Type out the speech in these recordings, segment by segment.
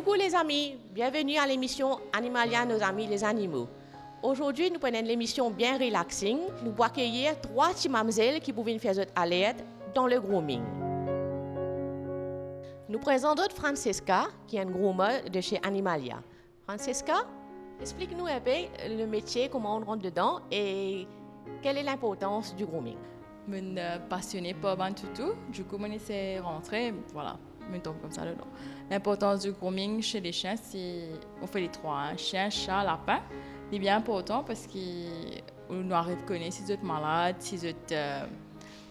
Coucou les amis, bienvenue à l'émission Animalia, nos amis les animaux. Aujourd'hui, nous prenons l'émission bien relaxing. Nous allons accueillir 3 petites mamzelles qui peuvent faire à l'aide dans le grooming. Nous présentons Francesca, qui est une groomer de chez Animalia. Francesca, explique-nous un peu le métier, comment on rentre dedans et quelle est l'importance du grooming. Je suis passionnée par le toutou, du coup, je suis rentrée, voilà, je tombe comme ça dedans. L'importance du grooming chez les chiens, c'est on fait les 3, hein, chien, chat, lapin. C'est bien important parce qu'on arrive à connaître si vous êtes malade, si vous êtes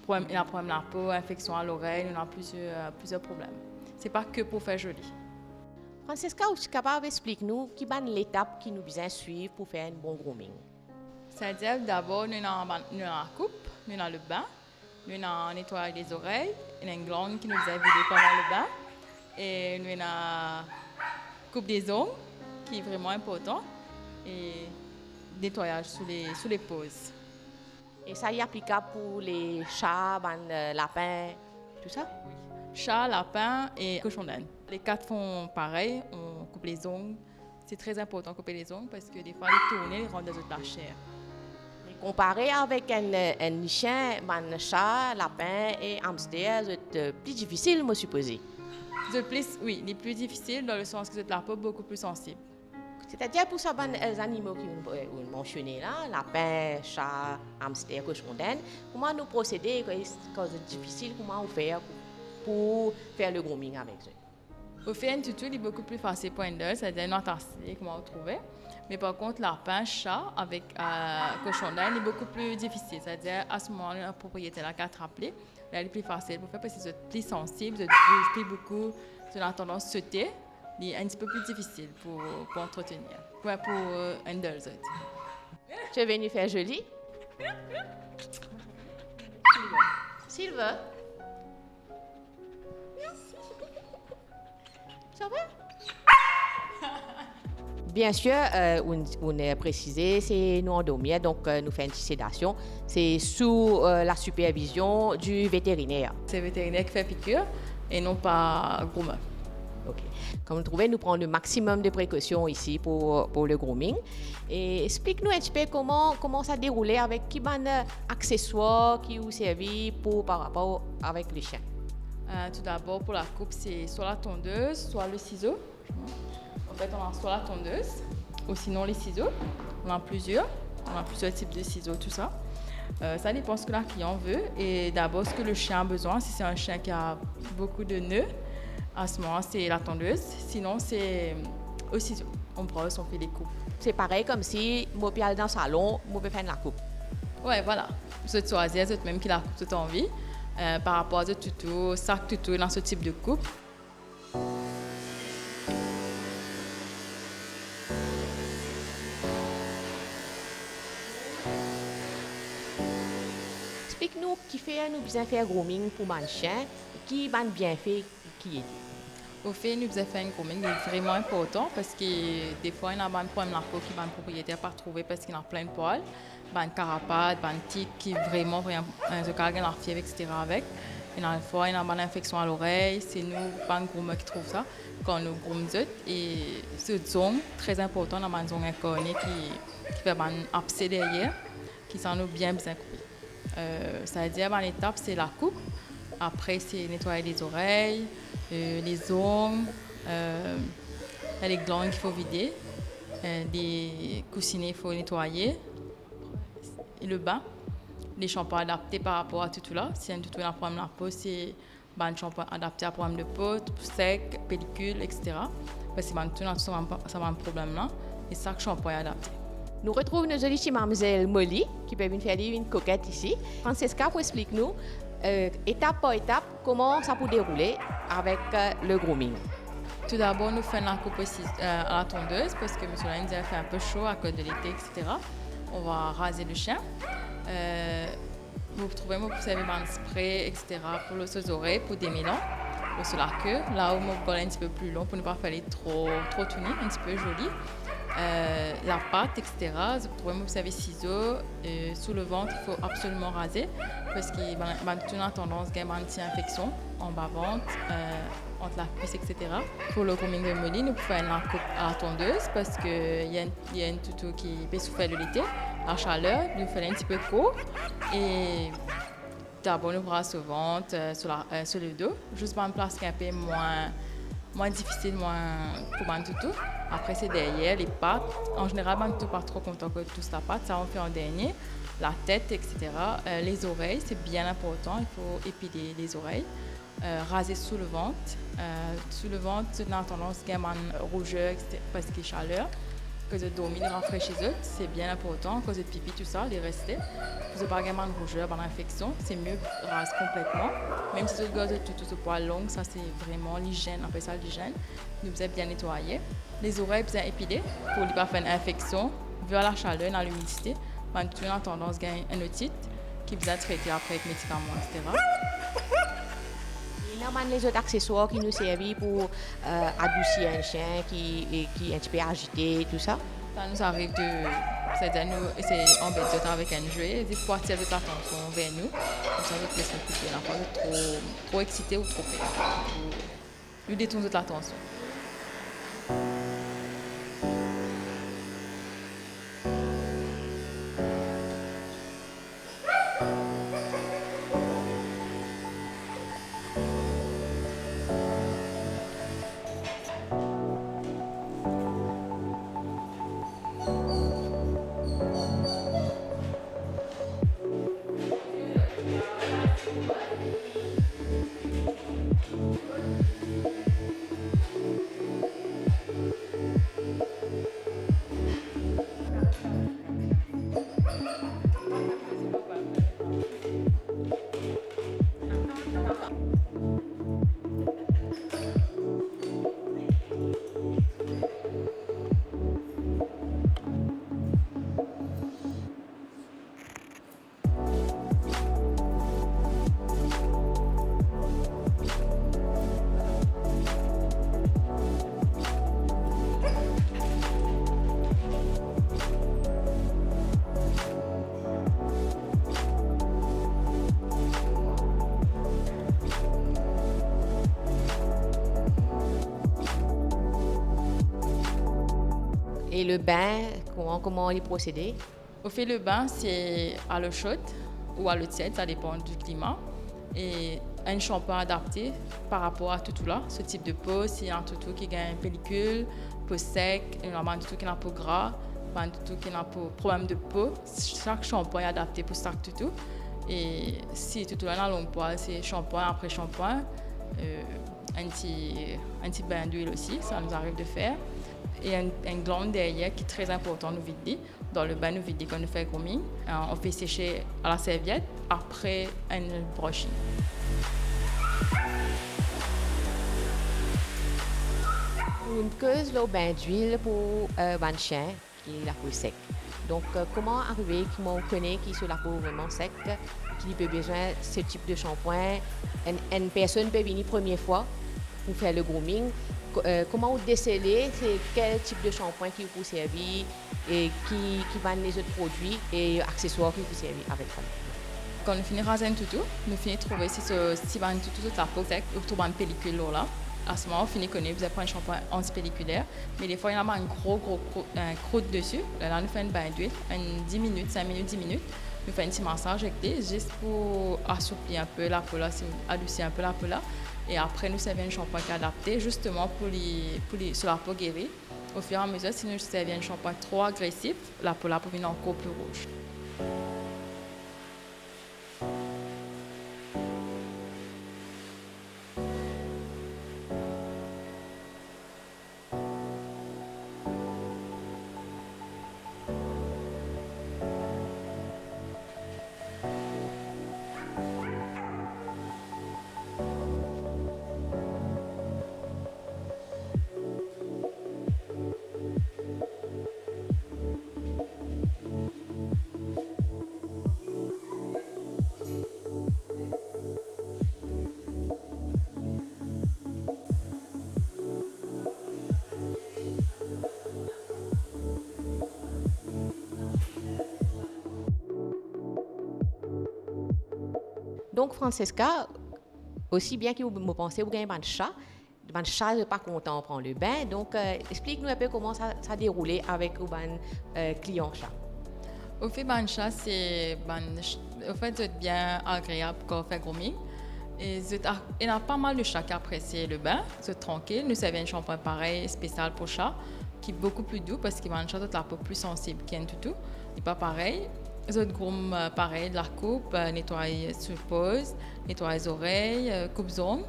problème de la peau, infection à l'oreille, on a plusieurs problèmes. Ce n'est pas que pour faire joli. Francesca, est-ce que tu es capable d'expliquer-nous quelle est l'étape qui nous besoin suivre pour faire un bon grooming? C'est-à-dire d'abord, nous avons la coupe, nous avons le bain, nous avons nettoyé les oreilles, nous avons une glande qui nous a vidé pendant le bain, et nous avons la coupe des ongles, qui est vraiment important, et nettoyage sous les pauses. Et ça y est applicable pour les chats, lapins, tout ça? Oui. Chat, lapin et cochon d'Inde. Les 4 font pareil, on coupe les ongles. C'est très important de couper les ongles parce que des fois, les tourner, ils rendent de la chair. Comparé avec un chien, un chat, lapin et hamster, c'est plus difficile, je suppose. Oui, les plus difficiles dans le sens que c'est la peau beaucoup plus sensible. C'est-à-dire pour ça, les animaux qui ont mentionné là, lapin, chat, hamster, cochon d'Inde, comment nous procéder quand c'est difficile, comment on fait pour faire le grooming avec eux? Au fait, un toutou est beaucoup plus facile pour un c'est-à-dire notre assiette, comment on trouver. Mais par contre, lapin, chat avec cochon d'Inde est beaucoup plus difficile. C'est-à-dire, à ce moment-là, la propriétaire qui a attrapé, elle est plus facile pour faire parce que c'est plus sensible, c'est plus beaucoup, c'est la tendance à sauter. Il est un petit peu plus difficile pour entretenir. Ouais, pour handle. Tu es venu faire joli? Sylvain? Ça va? Bien sûr, on est précisé, c'est nous endormir, donc nous faisons une sédation. C'est sous la supervision du vétérinaire. C'est le vétérinaire qui fait piqûre et non pas groomer. Ok. Comme vous trouvez, nous prenons le maximum de précautions ici pour le grooming. Et explique-nous un petit peu comment ça déroulait, avec quels accessoires qui vous servent par rapport avec les chiens. Tout d'abord, pour la coupe, c'est soit la tondeuse, soit le ciseau. En fait, on a soit la tondeuse, ou sinon les ciseaux. On a plusieurs types de ciseaux, tout ça. Ça dépend de ce que la cliente veut. Et d'abord, ce que le chien a besoin, si c'est un chien qui a beaucoup de nœuds, à ce moment, c'est la tondeuse. Sinon, c'est au ciseau. On brosse, on fait des coupes. C'est pareil comme si moi puis aller dans le salon, moi peux faire la coupe. Ouais, voilà. Vous choisir, vous même qui la coupe toute envie. Par rapport à ce tuto, sac tuto dans ce type de coupe. Explique-nous qui fait nous besoin faire grooming pour mon chien, qui va bien fait, qui est. Au fait, nous avons fait un grooming vraiment important parce que des fois, il y a un problème de la peau qui va le propriétaire pas trouver parce qu'il a plein de poils, une carapace, une tique qui est vraiment un cargan la fièvre, etc. avec. Et dans le fois, il y a une infection à l'oreille, c'est nous, pas un groomer qui trouve ça quand nous groomons. Et cette zone, très important, dans une zone incarnée qui fait un abcès derrière, qui s'en nous bien coupé. C'est-à-dire, l'étape, c'est la coupe. Après, c'est nettoyer les oreilles, les ongles, les glandes qu'il faut vider, les coussinets qu'il faut nettoyer, et le bain, les shampoings adaptés par rapport à tout là. Si un toutou a un problème de la peau, c'est un shampoing adapté à un problème de peau, sec, pellicule, etc. Parce que ça va un problème là, et chaque shampoing est adapté. Nous retrouvons nos jolies petites mademoiselles Molly qui peuvent nous faire une coquette ici. Francesca, explique-nous étape par étape comment ça peut dérouler avec le grooming. Tout d'abord, nous faisons la coupe à la tondeuse parce que M. Lange a fait un peu chaud à cause de l'été, etc. On va raser le chien. Vous trouvez, vous savez, un spray, etc. pour les oreilles, pour des mélans, pour la queue. Là où mon col est un petit peu plus long pour ne pas faire trop tourner, un petit peu joli. la pâte, etc. Vous pouvez observer ciseaux. Sous le ventre, il faut absolument raser parce qu'il y a une tendance à avoir une infection en bas-ventre, entre la cuisse, etc. Pour le grooming de Molly, nous pouvons faire une coupe à la tondeuse parce qu'il y a une toutou qui peut souffrir de l'été, la chaleur, nous faisons un petit peu court. Et d'abord, nous bras sur le ventre, sur le dos, juste pour une place qui est un peu moins difficile, moins pour un toutou. Après, c'est derrière, les pattes. En général, un toutou pas trop content que touche la patte, ça on fait en dernier. La tête, etc. Les oreilles, c'est bien important, il faut épiler les oreilles. Raser sous le ventre. Sous le ventre, on a tendance à avoir une rougeur parce qu'il y a chaleur. Que de dormir, rafraîchir chez eux, c'est bien important. Cause de pipi, tout ça, les rester. Vous n'avez pas vraiment de rougeur, une infection, c'est mieux rase complètement. Même si vous avez tout ce poil long, ça c'est vraiment l'hygiène, on appelle ça l'hygiène. Nous devons bien nettoyer. Les oreilles bien épilées pour ne pas faire une infection. Vers la chaleur, dans l'humidité, on a tendance à gagner un otite qui vous a traité après avec médicaments, etc. Il y a les autres accessoires qui nous servent pour adoucir un chien qui est un petit peu agité, tout ça. Ça nous arrive c'est-à-dire nous essayer d'embêter avec un jouet, de porter toute l'attention vers nous. Comme ça, notre laisse couper, n'a pas trop excité ou trop fait. Nous détourne toute l'attention. Et le bain, comment y procéder? On fait le bain, c'est à l'eau chaude ou à l'eau tiède, ça dépend du climat. Et un shampoing adapté par rapport à tout là. Ce type de peau, s'il y a un toutou qui a une pellicule, peau sec, un toutou qui a une peau gras, un toutou qui a un problème de peau, chaque shampoing est adapté pour chaque toutou. Et si toutou là a long poil, c'est shampoing après shampoing, un petit bain d'huile aussi, ça nous arrive de faire. Et une glande derrière qui est très important nous vider. Dans le bain, nous vider quand nous faisons le grooming. On fait sécher à la serviette après un brushing. Une cause le bain d'huile pour un chien qui est la peau sec. Donc, comment arriver qu'on connaît qui est la peau vraiment sec, qui peut besoin de ce type de shampoing. Une personne peut venir première fois pour faire le grooming. Comment vous décelez quel type de shampoing qui vous servir et qui vendent les autres produits et accessoires qui vous servent avec ça. Quand nous finissons raser un toutou, nous finissons trouver si un toutou toute la peau sec ou trouver une pellicule là. À ce moment, on finit connaître, vous avez pris un shampoing antipelliculaire, mais des fois il y a un gros croûte dessus. Là, nous faisons une bain d'huile, 10 minutes, 5 minutes, 10 minutes. Nous faisons un petit massage avec juste pour assouplir un peu la peau là, adoucir un peu la peau là. Et après, nous servons un shampoing qui est adapté justement sur la peau guérie. Au fur et à mesure, si nous servons un shampoing trop agressif, la peau là peut venir encore plus rouge. Donc, Francesca, aussi bien que vous pensez, vous avez un chat. Le chat n'est pas content de prendre le bain. Donc, explique-nous un peu comment ça a déroulé avec un client chat. Au fait, chat, au fait, c'est bien agréable quand on fait grooming. Et il y a pas mal de chats qui apprécient le bain, c'est tranquille. Nous avons un shampoing pareil, spécial pour chat, qui est beaucoup plus doux parce qu'il y a un chat de la peau plus sensible qu'un toutou. Il n'est pas pareil. Les autres groom pareil, de la coupe, nettoyer sur pose, nettoyer les oreilles, coupe-ongles.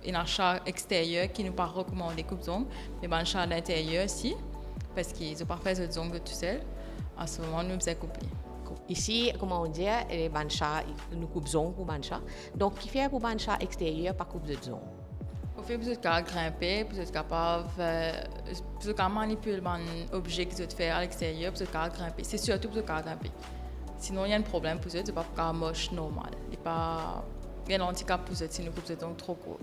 Il y a un chat extérieur qui ne pas recommander coupe-ongles, mais un chat à l'intérieur aussi, parce qu'ils n'ont pas fait les ongles tout seul. En ce moment, nous faisons couper. Ici, comment on dit, les banchas, nous coupons pour banchas. Donc, qui fait pour banchas extérieur, pas coupe de zone. Au fait, vous êtes capable de grimper, vous êtes capable de manipuler l'objet que vous êtes fait à l'extérieur, vous êtes capable de grimper. C'est surtout que vous êtes capable de grimper. Sinon, il y a un problème pour vous, c'est pas pour moche normal. Il y a un handicap pour vous si nous coupons donc trop court.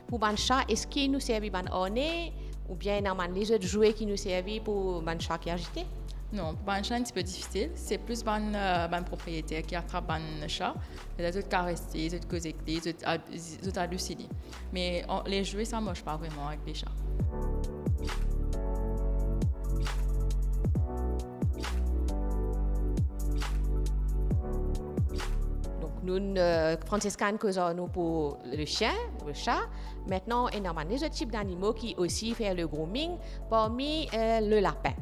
Pour banchas, est-ce qu'il nous sert ban orné ou bien les autres jouets qui nous servent pour banchas qui agité? Non, pour un chat, c'est un petit peu difficile. C'est plus un propriétaire qui attrape un chat. Les autres caresser, les autres causer, les autres adoucir. Mais les jouets, ça ne marche pas vraiment avec les chats. Donc, nous, Francesca, nous pour le chien, le chat. Maintenant, il y a les autres types d'animaux qui aussi font le grooming, parmi le lapin.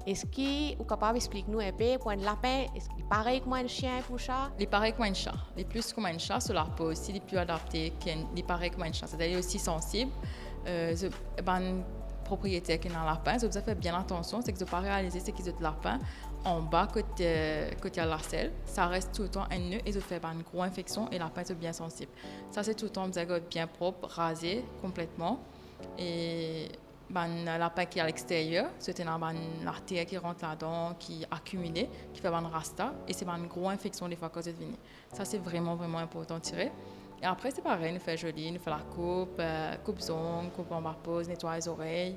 Est-ce que vous êtes capable d'expliquer-nous un peu pour un lapin, est-ce qu'il est pareil comme un chien pour un chat? Il est pareil comme un chat. Il est plus comme un chat sur leur peau aussi, il est plus adapté, il est pareil comme un chat. C'est-à-dire aussi sensible. Propriétaire qui est dans le lapin, vous avez fait bien attention, c'est que vous n'avez pas réalisé c'est qu'ils ont le lapin en bas côté il y a la selle. Ça reste tout le temps un nœud et vous fait une grosse infection et le lapin est bien sensible. Ça, c'est tout le temps vous avez bien propre, rasé complètement. Et lapin qui est à l'extérieur, c'est une artère qui rentre là-dedans, qui est accumulée, qui fait une rasta, et c'est une grosse infection des fois quand c'est venu. Ça, c'est vraiment, vraiment important de tirer. Et après, c'est pareil, nous fait joli, nous fait la coupe-ongles, coupe en pose, nettoyer les oreilles.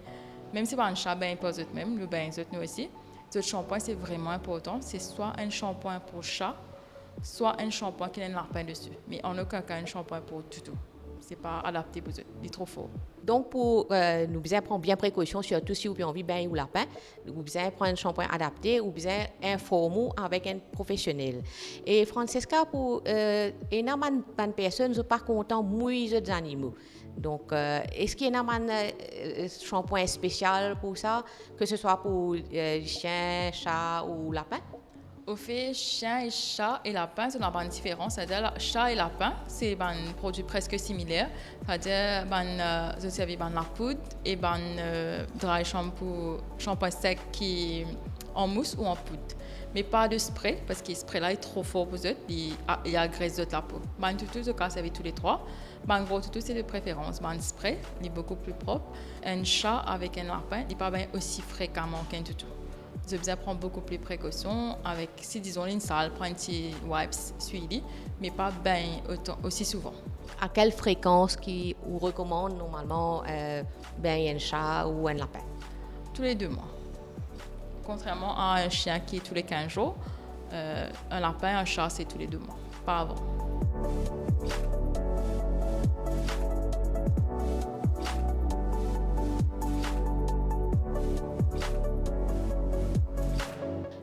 Même si un chat, il pose même, le bain, nous aussi. Ce shampoing, c'est vraiment important. C'est soit un shampoing pour chat, soit un shampoing qui a un lapin dessus. Mais en aucun cas, un shampoing pour toutou. C'est pas adapté pour eux, il est trop fort. Donc, pour nous bien prendre bien précaution, surtout si vous avez envie de bain ou lapin, vous bien prendre un shampoing adapté ou bien informer avec un professionnel. Et Francesca, pour énormément de personnes ne sont pas contents de mouiller des animaux. Donc, est-ce qu'il y a un shampoing spécial pour ça, que ce soit pour chien, chat ou lapin? Au fait, chien et chat et lapin, c'est une différence. C'est-à-dire, chat et lapin, c'est un produit presque similaire. C'est-à-dire, je servis la poudre et dry shampoing sec qui est en mousse ou en poudre. Mais pas de spray, parce que le spray là est trop fort pour eux, il agresse la peau. Toutou, je casse avec tous les trois. Gros toutou, c'est de préférence. Spray, il est beaucoup plus propre. Un chat avec un lapin, il n'est pas aussi fréquemment qu'un toutou. Je besoin prendre beaucoup plus de précautions avec, si disons, une salle, prendre un petit wipes suivi, mais pas aussi souvent. À quelle fréquence vous recommande normalement un chat ou un lapin? Tous les 2 mois. Contrairement à un chien qui est tous les 15 jours, un lapin, un chat, c'est tous les 2 mois, pas avant.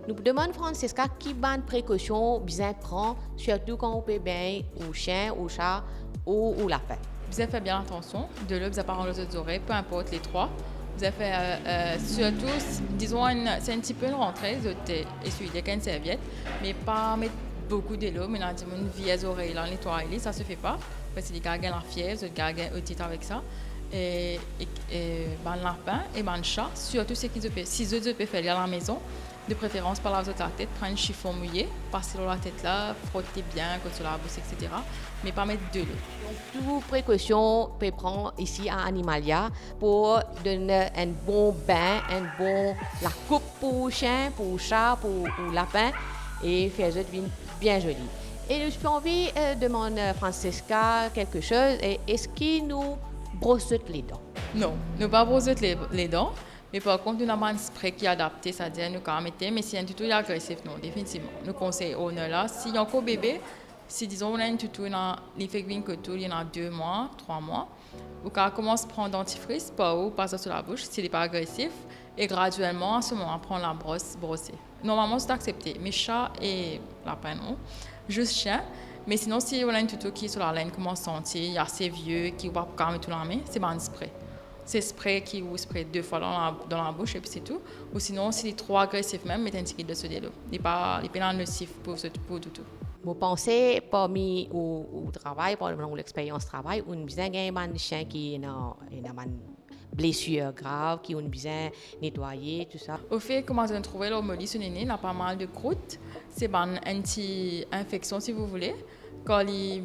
Nous demandons Francesca qui bonne précaution bien prend, surtout quand on peut bien au chien, au chat ou lapin. Vous avez fait bien attention, de là, vous n'avez pas rendu les oreilles, peu importe les trois. Vous avez fait surtout, disons, c'est un petit peu une rentrée, vous avez essuyé avec une serviette, mais pas mettre beaucoup de l'eau, mais là, une vieille oreille, là, nettoyer, ça ne se fait pas, parce que les gars ont la fièvre, les gars ont titre avec ça. Et le lapin et le chat, surtout si eux peuvent faire à la maison, de préférence par la tête, prendre un chiffon mouillé, passer dans la tête là, frotter bien contre la bouche, etc. Mais pas mettre de l'eau. Donc, toutes précautions peut prendre ici à Animalia pour donner un bon bain, la coupe pour le chien, pour le chat, pour le lapin et faire ça bien joli. Et j'ai envie de demander à Francesca quelque chose. Est-ce qu'il nous brosse les dents? Non, nous ne brosse pas les dents. Mais par contre, nous avons un spray qui est adapté, c'est-à-dire nous pouvons mettre, mais si un tuto est agressif, non, définitivement. Nous conseillons là, si y a encore bébé, Si disons on a un toutou, il fait que tout, il y en a 2 mois, 3 mois, ou quand on commence à prendre dentifrice, pas ou pas ça sur la bouche, s'il n'est pas agressif, et graduellement à ce moment prendre la brosse, brosser. Normalement c'est accepté, mais chat et lapin non, juste chien. Mais sinon si on a un toutou qui est sur la laine commence à sentir, il est assez vieux, qui ne va pas calmer tout la main, c'est un spray. C'est spray qui ou spray 2 fois dans la bouche et puis c'est tout. Ou sinon, s'il est trop agressif même, mettez un ticket de ce délo. Il n'est pas nocif pour tout. Vous pensez, parmi au travail, par exemple, l'expérience travail, on a besoin d'un chien qui a une blessure grave, qui a besoin de nettoyer, tout ça. Au fait, comment on trouve le molly sur il a pas mal de croûtes. C'est une anti-infection si vous voulez. Quand il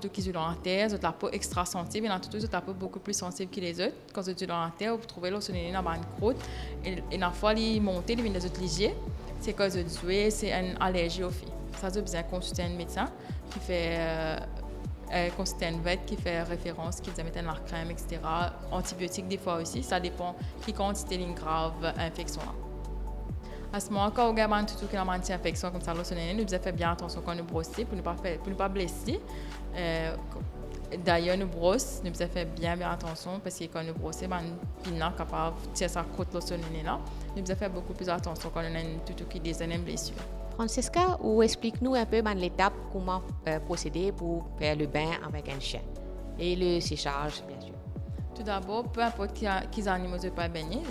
tout qui sont dans la terre, la peau extra sensible, il y en a tout la peau beaucoup plus sensible que les autres. Quand vous êtes dans la terre, vous trouvez le sonné dans une croûte et la fois il monte, il vient des autres léger. C'est quand vous jouez, c'est une allergie au fait. Ça veut besoin consulter un médecin qui fait consulter un vet qui fait référence, qui vous mettre la crème, etc. Antibiotiques des fois aussi, ça dépend qui quantité une grave infection là. À ce moment, quand on a tout qui a une infection comme ça, nous devons faire bien attention quand nous brossons pour ne pas blesser. D'ailleurs, nous brossons, nous devons faire bien attention parce que quand nous brossons, nous sommes capables de tirer sa croûte là. Nous devons faire beaucoup plus attention quand on a tout qui a une blessure. Francesca, ou explique-nous un peu l'étape comment procéder pour faire le bain avec un chien et le séchage, bien sûr. Tout d'abord, peu importe quels animaux vous pas baigner,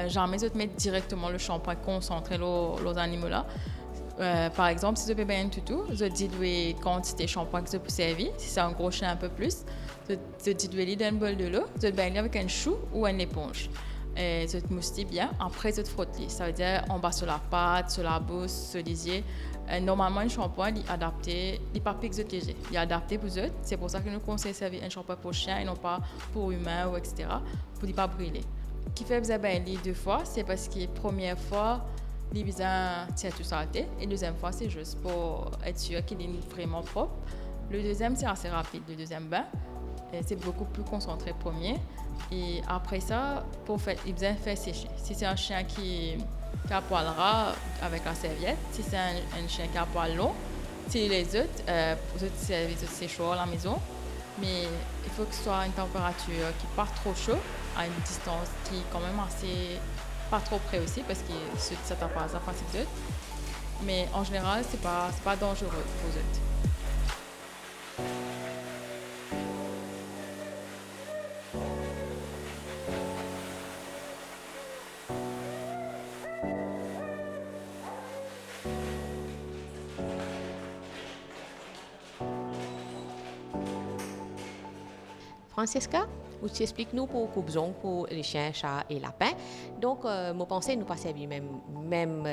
jamais vous mettre directement le shampoing concentré aux animaux là. Par exemple, si vous pouvez baigner tout, vous diluez quantité de shampoing que vous pouvez servir. Si c'est un gros chien un peu plus, vous diluez dans un bol de l'eau, vous baigner avec un chou ou une éponge. Vous moustillez bien, après vous frottez. Ça veut dire en bas sur la patte, sur la bouche, sur les yeux. Normalement, un shampoing est adapté, il n'est pas pique léger, il est adapté pour eux. C'est pour ça que nous conseillons de servir un shampoing pour chien et non pas pour humain ou etc. pour ne pas brûler. Ce qui fait que vous avez 2 fois, c'est parce que la première fois, les besoin tient tout saleté et la deuxième fois, c'est juste pour être sûr qu'il est vraiment propre. Le deuxième, c'est assez rapide, le deuxième bain. C'est beaucoup plus concentré premier. Et après ça, il besoin faire sécher. Si c'est un chien qui a poil ras avec la serviette, si c'est un chien qui a poil long, si les autres, c'est chaud à la maison, mais il faut que ce soit une température qui n'est pas trop chaude, à une distance qui est quand même assez, pas trop près aussi, parce que ça t'a pas ça facile d'autres. Mais en général, c'est pas dangereux pour eux. Francesca, ou tu expliques-nous pour coupe-zon pour les chiens, chats et lapins. Donc, moi pensais nous pas servir même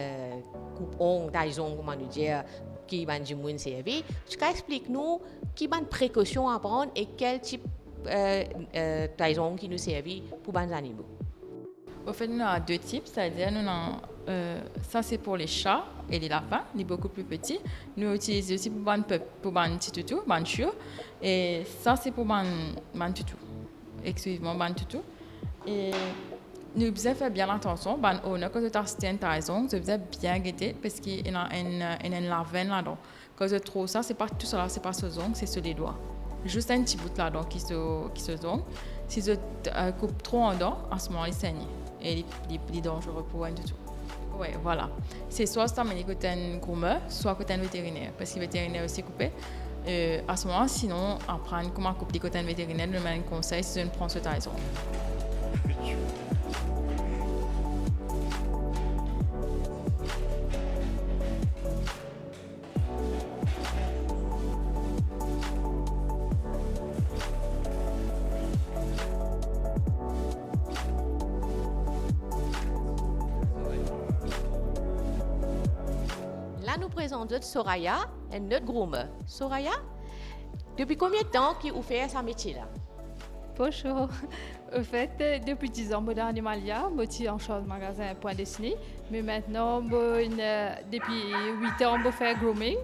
coupe-on, taille-on, comment nous dire, qui va nous servir. Tu explique-nous qui va précaution à prendre et quel type taille-on qui nous servit pour les animaux. Au fait, nous avons 2 types, c'est-à-dire ça c'est pour les chats et les lapins, ils sont beaucoup plus petits. Nous utilisons aussi pour les petits toutous, les chiots, et ça c'est pour les toutous, exclusivement les toutous. Et nous devons faire bien attention, quand vous achetez une taille-on, vous devez bien guetter parce qu'il y a une lavenne là-dedans. Quand vous trouvez ça, c'est pas tout ça, c'est pas sur ongles, c'est sur les doigts. Juste un petit bout là-dedans qui se ongles. Si vous coupez trop en dents, à ce moment il saigne. Et il est dangereux pour un toutou. Oui, voilà. C'est soit ça amené côté un groomeur, soit côté un vétérinaire. Parce que le vétérinaire aussi coupé. À ce moment, sinon, apprendre comment couper côté un vétérinaire, nous donne un conseil si je ne prends ce taille. Là, nous présentons Soraya, un autre groomer. Soraya, depuis combien de temps que vous faites ce métier-là? Bonjour. En fait, depuis 10 ans, je suis animalia, je suis en charge du magasin Point Destiné. Mais maintenant, depuis 8 ans, je fais grooming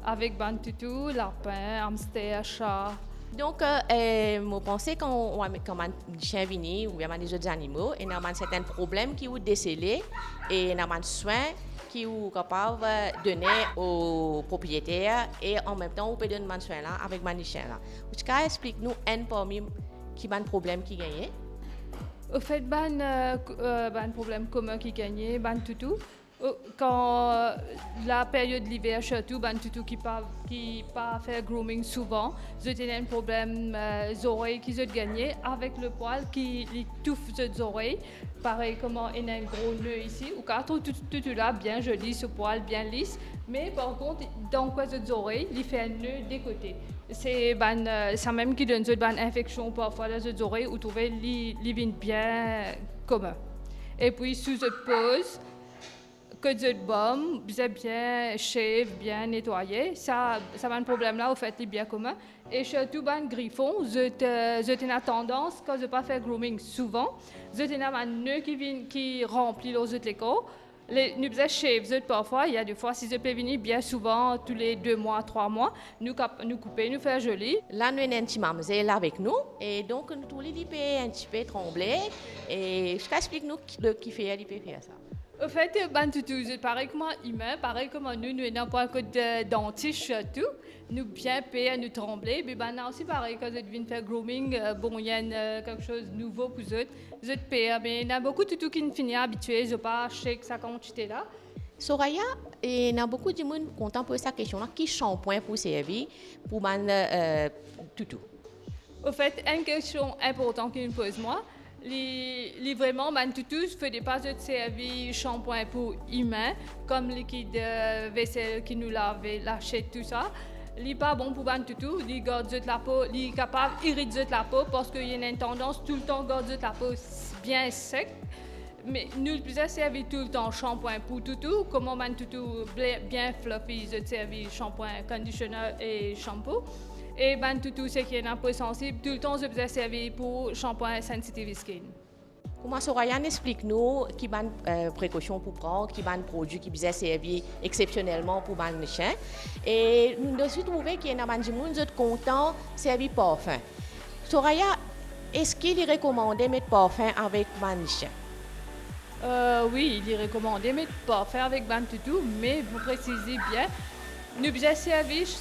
avec toutou, lapin, hamster, chat. Donc, je pense quand un chien vient ou bien des autres animaux, et il y a certains problèmes qui vous décelés et il y a des soins qui est capable de donner aux propriétaires et en même temps, on peut donner un soin là avec un chien là. Explique-nous un parmi qui a un problème qui gagne. Au fait, ban problème commun qui gagnait, ban toutou. Quand la période de l'hiver, surtout, ban toutou qui pas faire grooming souvent, j'ai un problème oreilles qui ont gagné avec le poil qui touffe les oreilles. Pareil, comment il y a un gros nœud ici, ou quand tout là bien joli, ce poil bien lisse, mais par contre, dans quoi les oreilles, il fait un nœud des côtés. C'est ça même qui donne une infection parfois dans les oreilles, où trouver les vient bien commun. Et puis sous cette pose, que de baume, bien shave, bien nettoyé, ça a un problème là, au fait, il est bien commun. Et surtout, griffon, j'ai une tendance, quand je ne pas faire grooming souvent, j'ai un nœud qui remplit les autres corps. Nous faisons shave parfois, il y a des fois, si je peux venir bien souvent, tous les 2 mois, 3 mois, nous couper, nous faire joli. Là, nous avons un petit mademoiselle avec nous, et donc nous tous les un petit peu trembler, et explique-nous qui fait faire ça. Au fait, c'est pareil comme humain, pareil comme nous n'avons pas un de dentiste surtout, nous bien payer, nous trembler, mais aussi pareil quand vous venez faire grooming, bon, il y a quelque chose de nouveau pour vous payez, mais il y a beaucoup de tout qui ne finit habitué, je ne pas acheter ça quantité là. Soraya, il y a beaucoup de monde content pour cette question-là, qui shampoing pour servir pour toutou. Au fait, une question importante qu'il me pose moi, vraiment, toutou, je fais des pas de servir shampoing pour humains, comme liquide vaisselle qui nous lave, lâcher tout ça. Il n'est pas bon pour toutou, il garde la peau, il est capable d'irriter la peau parce qu'il y a une tendance tout le temps à garder la peau bien sec. Mais nous plus servir tout le temps shampoing pour toutou, comment toutou bien fluffy, je servir shampoing, conditioner et shampoo. Et toutou, c'est qui est un peu sensible, tout le temps je vous ai servi pour shampoing sensitive skin. Comment Soraya explique-nous qui ban précaution pour prendre, qui ban produit qui vous servi exceptionnellement pour ban chien. Et nous avons trouvé qu'il y a des gens qui sont contents de servir parfum. Soraya, est-ce qu'il est recommandé de mettre parfum avec ban chien? Oui, il est recommandé de mettre parfum avec toutou, mais vous précisez bien, nous vous ai servi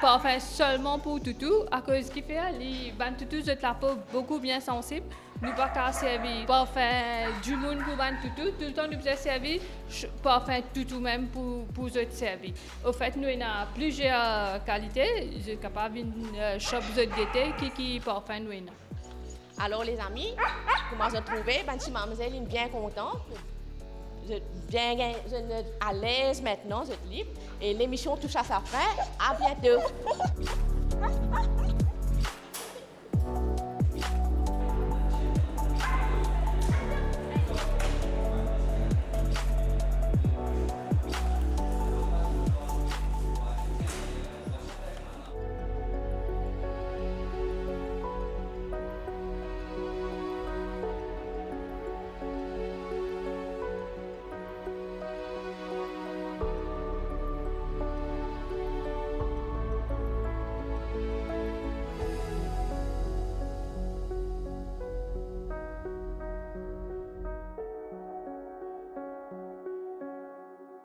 parfum seulement pour toutou, à cause qu'il fait, les toutou de la peau beaucoup bien sensible. Nous pas qu'à servir parfum du monde pour toutou, tout le temps nous avons servi parfum toutou même pour autres servir. Au fait, nous avons plusieurs qualités, je suis capable de shop de gaieté qui parfum nous avons. Alors les amis, comment vous trouvez? Si mademoiselle est bien contente. Je suis à l'aise maintenant, je suis libre. Et l'émission touche à sa fin. À bientôt.